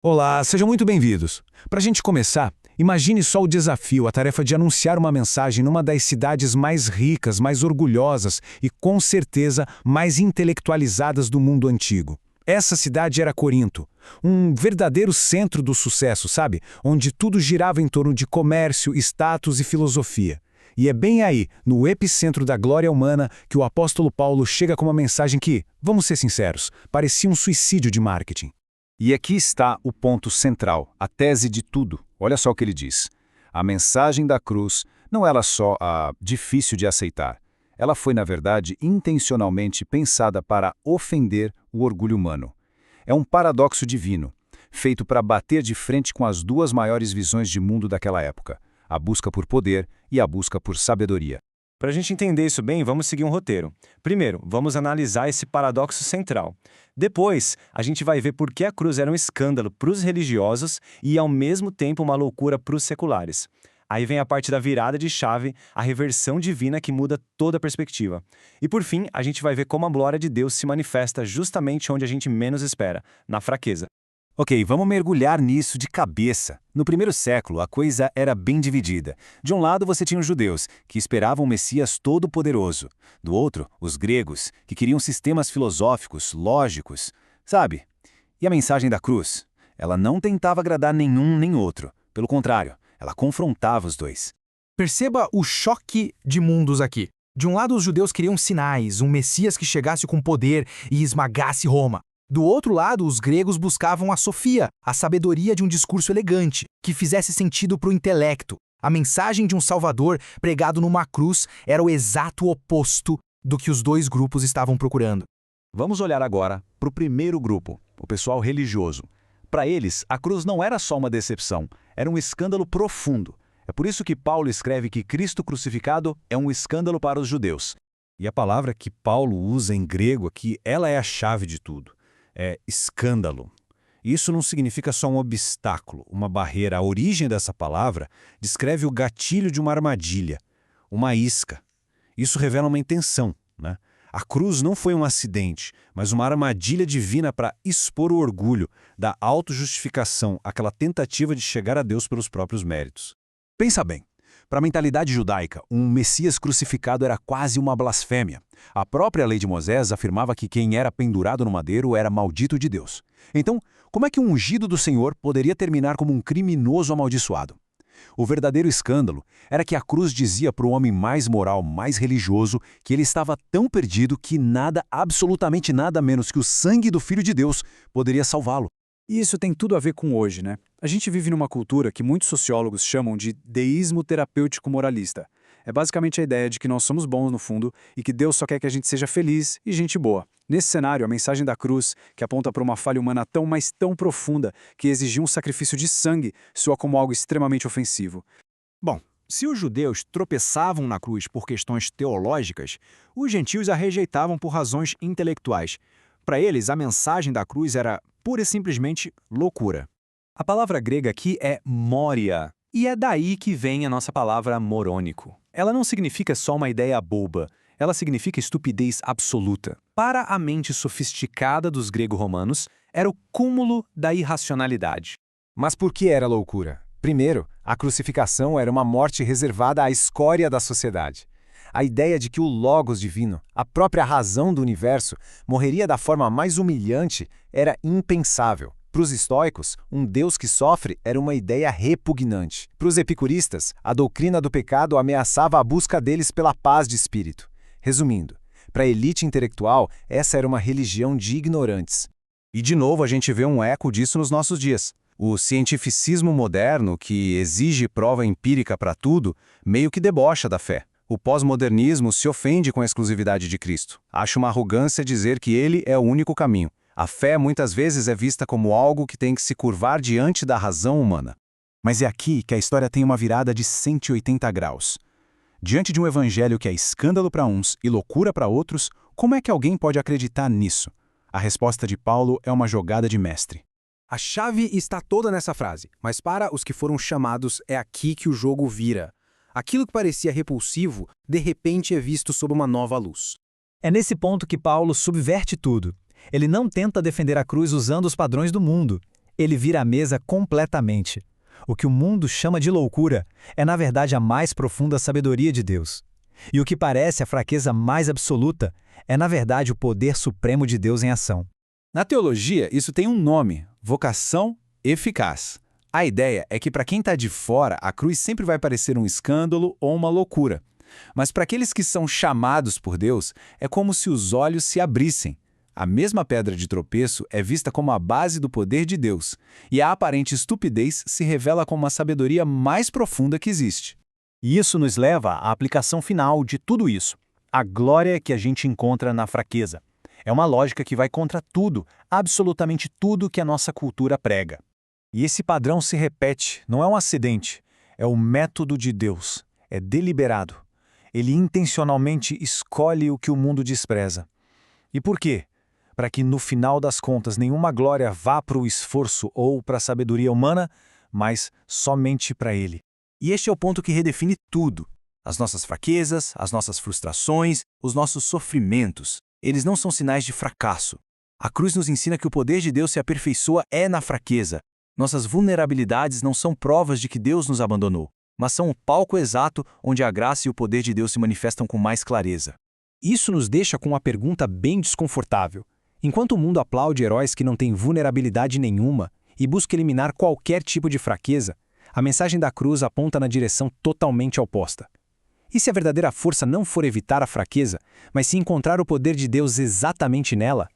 Olá, sejam muito bem-vindos. Para a gente começar, imagine só o desafio, a tarefa de anunciar uma mensagem numa das cidades mais ricas, mais orgulhosas e, com certeza, mais intelectualizadas do mundo antigo. Essa cidade era Corinto, um verdadeiro centro do sucesso, sabe? Onde tudo girava em torno de comércio, status e filosofia. E é bem aí, no epicentro da glória humana, que o apóstolo Paulo chega com uma mensagem que, vamos ser sinceros, parecia um suicídio de marketing. E aqui está o ponto central, a tese de tudo. Olha só o que ele diz. A mensagem da cruz não era só difícil de aceitar. Ela foi, na verdade, intencionalmente pensada para ofender o orgulho humano. É um paradoxo divino, feito para bater de frente com as duas maiores visões de mundo daquela época, a busca por poder e a busca por sabedoria. Para a gente entender isso bem, vamos seguir um roteiro. Primeiro, vamos analisar esse paradoxo central. Depois, a gente vai ver por que a cruz era um escândalo para os religiosos e, ao mesmo tempo, uma loucura para os seculares. Aí vem a parte da virada de chave, a reversão divina que muda toda a perspectiva. E, por fim, a gente vai ver como a glória de Deus se manifesta justamente onde a gente menos espera, na fraqueza. Ok, vamos mergulhar nisso de cabeça. No primeiro século, a coisa era bem dividida. De um lado, você tinha os judeus, que esperavam um Messias todo-poderoso. Do outro, os gregos, que queriam sistemas filosóficos, lógicos. Sabe? E a mensagem da cruz? Ela não tentava agradar nenhum nem outro. Pelo contrário, ela confrontava os dois. Perceba o choque de mundos aqui. De um lado, os judeus queriam sinais, um Messias que chegasse com poder e esmagasse Roma. Do outro lado, os gregos buscavam a sofia, a sabedoria de um discurso elegante, que fizesse sentido para o intelecto. A mensagem de um Salvador pregado numa cruz era o exato oposto do que os dois grupos estavam procurando. Vamos olhar agora para o primeiro grupo, o pessoal religioso. Para eles, a cruz não era só uma decepção, era um escândalo profundo. É por isso que Paulo escreve que Cristo crucificado é um escândalo para os judeus. E a palavra que Paulo usa em grego aqui, ela é a chave de tudo. É escândalo. Isso não significa só um obstáculo, uma barreira. A origem dessa palavra descreve o gatilho de uma armadilha, uma isca. Isso revela uma intenção, né? A cruz não foi um acidente, mas uma armadilha divina para expor o orgulho da autojustificação, aquela tentativa de chegar a Deus pelos próprios méritos. Pensa bem. Para a mentalidade judaica, um Messias crucificado era quase uma blasfêmia. A própria lei de Moisés afirmava que quem era pendurado no madeiro era maldito de Deus. Então, como é que um ungido do Senhor poderia terminar como um criminoso amaldiçoado? O verdadeiro escândalo era que a cruz dizia para o homem mais moral, mais religioso, que ele estava tão perdido que nada, absolutamente nada menos que o sangue do Filho de Deus poderia salvá-lo. E isso tem tudo a ver com hoje, né? A gente vive numa cultura que muitos sociólogos chamam de deísmo terapêutico moralista. É basicamente a ideia de que nós somos bons no fundo e que Deus só quer que a gente seja feliz e gente boa. Nesse cenário, a mensagem da cruz, que aponta para uma falha humana tão, mas tão profunda, que exigia um sacrifício de sangue, soa como algo extremamente ofensivo. Bom, se os judeus tropeçavam na cruz por questões teológicas, os gentios a rejeitavam por razões intelectuais. Para eles, a mensagem da cruz era pura e simplesmente loucura. A palavra grega aqui é moria, e é daí que vem a nossa palavra morônico. Ela não significa só uma ideia boba, ela significa estupidez absoluta. Para a mente sofisticada dos grego-romanos, era o cúmulo da irracionalidade. Mas por que era loucura? Primeiro, a crucificação era uma morte reservada à escória da sociedade. A ideia de que o Logos divino, a própria razão do universo, morreria da forma mais humilhante era impensável. Para os estoicos, um Deus que sofre era uma ideia repugnante. Para os epicuristas, a doutrina do pecado ameaçava a busca deles pela paz de espírito. Resumindo, para a elite intelectual, essa era uma religião de ignorantes. E de novo a gente vê um eco disso nos nossos dias. O cientificismo moderno, que exige prova empírica para tudo, meio que debocha da fé. O pós-modernismo se ofende com a exclusividade de Cristo. Acha uma arrogância dizer que ele é o único caminho. A fé muitas vezes é vista como algo que tem que se curvar diante da razão humana. Mas é aqui que a história tem uma virada de 180 graus. Diante de um evangelho que é escândalo para uns e loucura para outros, como é que alguém pode acreditar nisso? A resposta de Paulo é uma jogada de mestre. A chave está toda nessa frase, mas para os que foram chamados é aqui que o jogo vira. Aquilo que parecia repulsivo, de repente é visto sob uma nova luz. É nesse ponto que Paulo subverte tudo. Ele não tenta defender a cruz usando os padrões do mundo. Ele vira a mesa completamente. O que o mundo chama de loucura é, na verdade, a mais profunda sabedoria de Deus. E o que parece a fraqueza mais absoluta é, na verdade, o poder supremo de Deus em ação. Na teologia, isso tem um nome: vocação eficaz. A ideia é que para quem está de fora, a cruz sempre vai parecer um escândalo ou uma loucura. Mas para aqueles que são chamados por Deus, é como se os olhos se abrissem. A mesma pedra de tropeço é vista como a base do poder de Deus, e a aparente estupidez se revela como a sabedoria mais profunda que existe. E isso nos leva à aplicação final de tudo isso: a glória que a gente encontra na fraqueza. É uma lógica que vai contra tudo, absolutamente tudo que a nossa cultura prega. E esse padrão se repete, não é um acidente, é o método de Deus, é deliberado. Ele intencionalmente escolhe o que o mundo despreza. E por quê? Para que no final das contas nenhuma glória vá para o esforço ou para a sabedoria humana, mas somente para Ele. E este é o ponto que redefine tudo. As nossas fraquezas, as nossas frustrações, os nossos sofrimentos, eles não são sinais de fracasso. A cruz nos ensina que o poder de Deus se aperfeiçoa na fraqueza. Nossas vulnerabilidades não são provas de que Deus nos abandonou, mas são o palco exato onde a graça e o poder de Deus se manifestam com mais clareza. Isso nos deixa com uma pergunta bem desconfortável. Enquanto o mundo aplaude heróis que não têm vulnerabilidade nenhuma e busca eliminar qualquer tipo de fraqueza, a mensagem da cruz aponta na direção totalmente oposta. E se a verdadeira força não for evitar a fraqueza, mas se encontrar o poder de Deus exatamente nela?